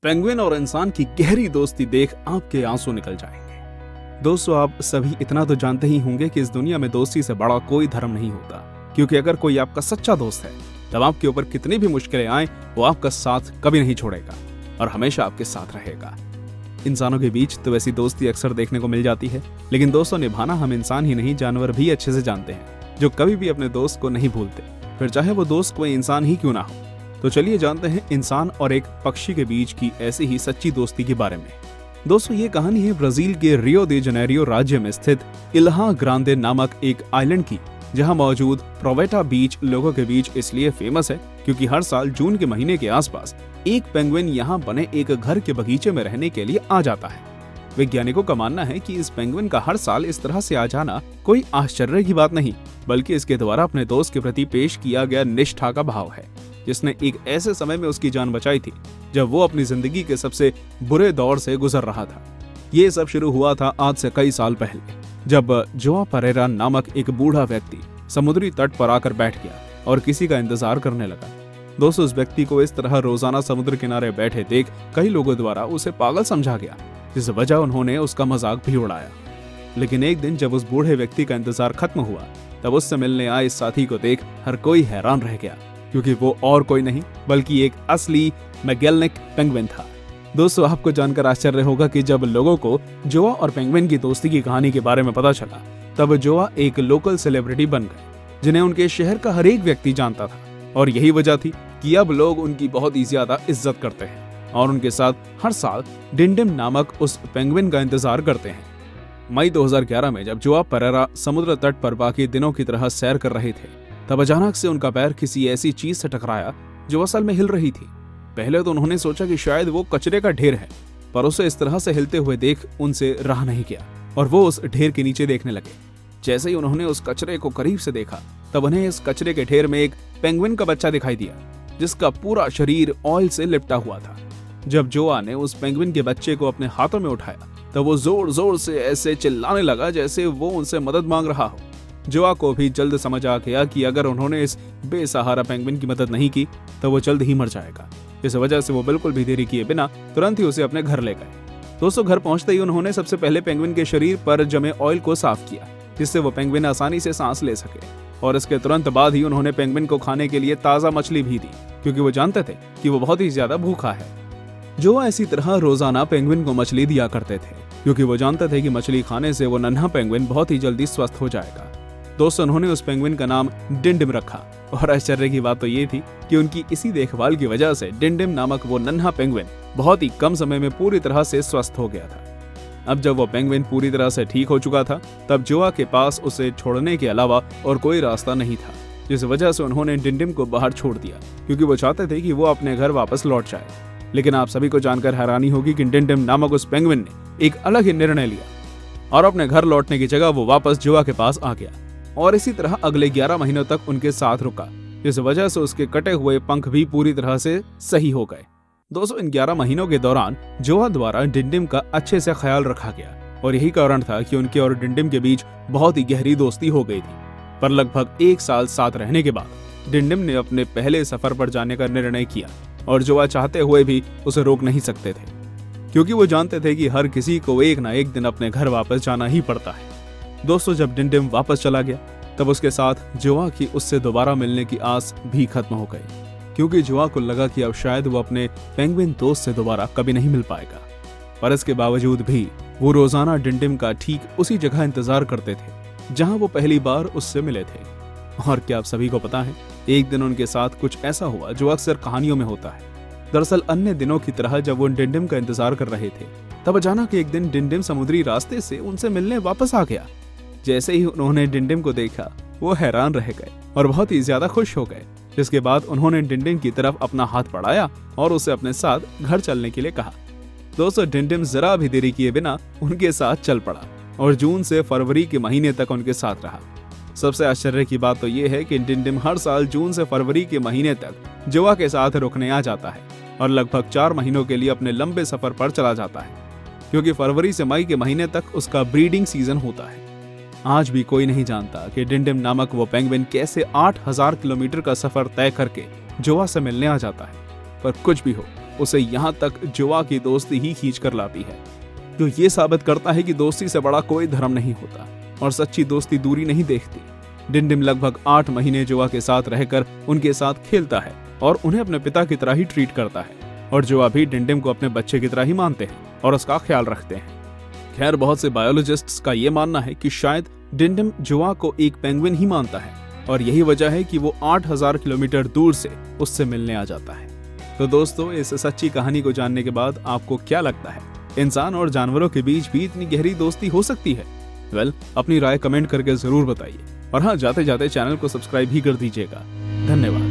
Penguin और इंसान की गहरी दोस्ती देख आपके आंसू निकल जाएंगे। दोस्तों, आप सभी इतना तो जानते ही होंगे कि इस दुनिया में दोस्ती से बड़ा कोई धर्म नहीं होता, क्योंकि अगर कोई आपका सच्चा दोस्त है तब आपके ऊपर कितनी भी मुश्किलें आए वो आपका साथ कभी नहीं छोड़ेगा और हमेशा आपके साथ रहेगा। इंसानों के बीच तो वैसी दोस्ती अक्सर देखने को मिल जाती है, लेकिन दोस्तों निभाना हम इंसान ही नहीं जानवर भी अच्छे से जानते हैं, जो कभी भी अपने दोस्त को नहीं भूलते, फिर चाहे वो दोस्त कोई इंसान ही क्यों ना हो। तो चलिए जानते हैं इंसान और एक पक्षी के बीच की ऐसी ही सच्ची दोस्ती के बारे में। दोस्तों, ये कहानी है ब्राजील के रियो दे जनेरियो राज्य में स्थित इल्हा ग्रांडे नामक एक आइलैंड की, जहां मौजूद प्रोवेटा बीच लोगों के बीच इसलिए फेमस है क्योंकि हर साल जून के महीने के आसपास एक पेंगुइन यहां बने एक घर के बगीचे में रहने के लिए आ जाता है। वैज्ञानिकों का मानना है कि इस पेंगुइन का हर साल इस तरह से आ जाना कोई आश्चर्य की बात नहीं, बल्कि इसके द्वारा अपने दोस्त के प्रति पेश किया गया निष्ठा का भाव है, जिसने एक ऐसे समय में उसकी जान बचाई थी जब वो अपनी जिंदगी के सबसे बुरे दौर से गुजर रहा था। ये सब शुरू हुआ था आज से कई साल पहले, जब जोआ परेरा नामक एक बूढ़ा व्यक्ति समुद्री तट पर आकर बैठ गया और किसी का इंतजार करने लगा। दोस्तों, उस व्यक्ति को इस तरह रोजाना समुद्र किनारे बैठे देख कई लोगों द्वारा उसे पागल समझा गया, जिस वजह उन्होंने उसका मजाक भी उड़ाया। लेकिन एक दिन जब उस बूढ़े व्यक्ति का इंतजार खत्म हुआ, तब उससे मिलने आए इस साथी को देख हर कोई हैरान रह गया, क्योंकि वो और कोई नहीं बल्कि एक असली मैगेलनिक पेंगुइन था। दोस्तों, आपको जानकर आश्चर्य होगा कि जब लोगों को जोआ और पेंगुइन की दोस्ती की कहानी के बारे में पता चला, तब जोआ एक लोकल सेलिब्रिटी बन गए, जिन्हें उनके शहर का हर एक व्यक्ति जानता था। और यही वजह थी कि अब लोग उनकी बहुत ही ज्यादा इज्जत करते हैं और उनके साथ हर साल डिंडिम नामक उस पेंगुइन का इंतजार करते हैं। मई 2011 में जब जोआ परेरा समुद्र तट पर बाकी दिनों की तरह सैर कर रहे थे, तब अचानक से उनका पैर किसी ऐसी चीज से टकराया जो असल में हिल रही थी। पहले तो उन्होंने सोचा कि शायद वो कचरे का ढेर है, पर उसे इस तरह से हिलते हुए देख उनसे रहा नहीं गया और वो उस ढेर के नीचे देखने लगे। जैसे ही उन्होंने उस कचरे को करीब से देखा, तब उन्हें इस कचरे के ढेर में एक पेंगुइन का बच्चा दिखाई दिया, जिसका पूरा शरीर ऑयल से लिपटा हुआ था। जब जोआ ने उस पेंगुइन के बच्चे को अपने हाथों में उठाया, तब वो जोर जोर से ऐसे चिल्लाने लगा जैसे वो उनसे मदद मांग रहा हो। जोआ को भी जल्द समझ आ गया कि अगर उन्होंने इस बेसहारा पेंगुइन की मदद नहीं की तो वो जल्द ही मर जाएगा। इस वजह से वो बिल्कुल भी देरी किए बिना तुरंत ही उसे अपने घर ले गए। दोस्तों, घर पहुंचते ही उन्होंने सबसे पहले पेंगुइन के शरीर पर जमे ऑयल को साफ किया, जिससे वो पेंगुइन आसानी से सांस ले सके। और इसके तुरंत बाद ही उन्होंने पेंगुइन को खाने के लिए ताज़ा मछली भी दी, क्योंकि वो जानते थे कि वो बहुत ही ज्यादा भूखा है। जोआ इसी तरह रोजाना पेंगुइन को मछली दिया करते थे, क्योंकि वो जानते थे कि मछली खाने से वो नन्हा पेंगुइन बहुत ही जल्दी स्वस्थ हो जाएगा। दोस्तों, उन्होंने उस पेंगुइन का नाम डिंडिम रखा और आश्चर्य की बात तो ये थी कि उनकी इसी देखभाल की वजह से डिंडिम नामक वो नन्हा पेंगुइन बहुत ही कम समय में पूरी तरह से स्वस्थ हो गया था। अब जब वो पेंगुइन पूरी तरह से ठीक हो चुका था, तब जोआ के पास उसे छोड़ने के अलावा और कोई रास्ता नहीं था, जिस वजह से उन्होंने डिंडिम को बाहर छोड़ दिया, क्योंकि वो चाहते थे कि वो अपने घर वापस लौट जाए। लेकिन आप सभी को जानकर हैरानी होगी कि डिंडिम नामक उस पेंगुइन ने एक अलग ही निर्णय लिया और अपने घर लौटने की जगह वो वापस जोआ के पास आ गया और इसी तरह अगले 11 महीनों तक उनके साथ रुका, जिस वजह से उसके कटे हुए पंख भी पूरी तरह से सही हो गए। दोस्तों, इन 11 महीनों के दौरान जोआ द्वारा डिंडिम का अच्छे से ख्याल रखा गया और यही कारण था कि उनके और डिंडिम के बीच बहुत ही गहरी दोस्ती हो गई थी। पर लगभग 1 साल साथ रहने के बाद डिंडिम ने अपने पहले सफर पर जाने का निर्णय किया और जोआ चाहते हुए भी उसे रोक नहीं सकते थे, क्योंकि वो जानते थे कि हर किसी को एक ना एक दिन अपने घर वापस जाना ही पड़ता है। दोस्तों, जब डिंडिम वापस चला गया, तब उसके साथ जोआ की उससे दोबारा मिलने की आस भी खत्म हो गई, क्योंकि जोआ को लगा कि अब शायद वो अपने पेंगुइन दोस्त से दोबारा कभी नहीं मिल पाएगा। पर इसके बावजूद भी वो रोजाना डिंडिम का ठीक उसी जगह इंतजार करते थे जहां वो पहली बार उससे मिले थे। और क्या आप सभी को पता है, एक दिन उनके साथ कुछ ऐसा हुआ जो अक्सर कहानियों में होता है। दरअसल अन्य दिनों की तरह जब वो डिंडिम का इंतजार कर रहे थे, तब अचानक एक दिन डिंडिम समुद्री रास्ते से उनसे मिलने वापस आ गया। जैसे ही उन्होंने डिंडिम को देखा, वो हैरान रह गए और बहुत ही ज्यादा खुश हो गए, जिसके बाद उन्होंने डिंडिम की तरफ अपना हाथ बढ़ाया और उसे अपने साथ घर चलने के लिए कहा। दोस्तों, डिंडिम जरा भी देरी किए बिना उनके साथ चल पड़ा और जून से फरवरी के महीने तक उनके साथ रहा। सबसे आश्चर्य की बात तो ये है कि डिंडिम हर साल जून से फरवरी के महीने तक जोआ के साथ रुकने आ जाता है और लगभग 4 महीनों के लिए अपने लंबे सफर पर चला जाता है, क्योंकि फरवरी से मई के महीने तक उसका ब्रीडिंग सीजन होता है। आज भी कोई नहीं जानता कि डिंडिम नामक वो पेंगुइन कैसे 8000 किलोमीटर का सफर तय करके जोआ से मिलने आ जाता है। पर कुछ भी हो, उसे यहाँ तक जुआ की दोस्ती ही खींच कर लाती है, जो ये साबित करता है कि दोस्ती से बड़ा कोई धर्म नहीं होता और सच्ची दोस्ती दूरी नहीं देखती। डिंडिम लगभग 8 महीने जुआ के साथ रहकर उनके साथ खेलता है और उन्हें अपने पिता की तरह ही ट्रीट करता है, और जुआ भी डिंडिम को अपने बच्चे की तरह ही मानते हैं और उसका ख्याल रखते हैं। खैर, बहुत से बायोलॉजिस्ट्स का ये मानना है कि शायद डिंडिम जुआ को एक पेंगुइन ही मानता है और यही वजह है कि वो 8000 किलोमीटर दूर से उससे मिलने आ जाता है। तो दोस्तों, इस सच्ची कहानी को जानने के बाद आपको क्या लगता है, इंसान और जानवरों के बीच भी इतनी गहरी दोस्ती हो सकती है? अपनी राय कमेंट करके जरूर बताइए, और हाँ, जाते जाते चैनल को सब्सक्राइब भी कर दीजिएगा। धन्यवाद।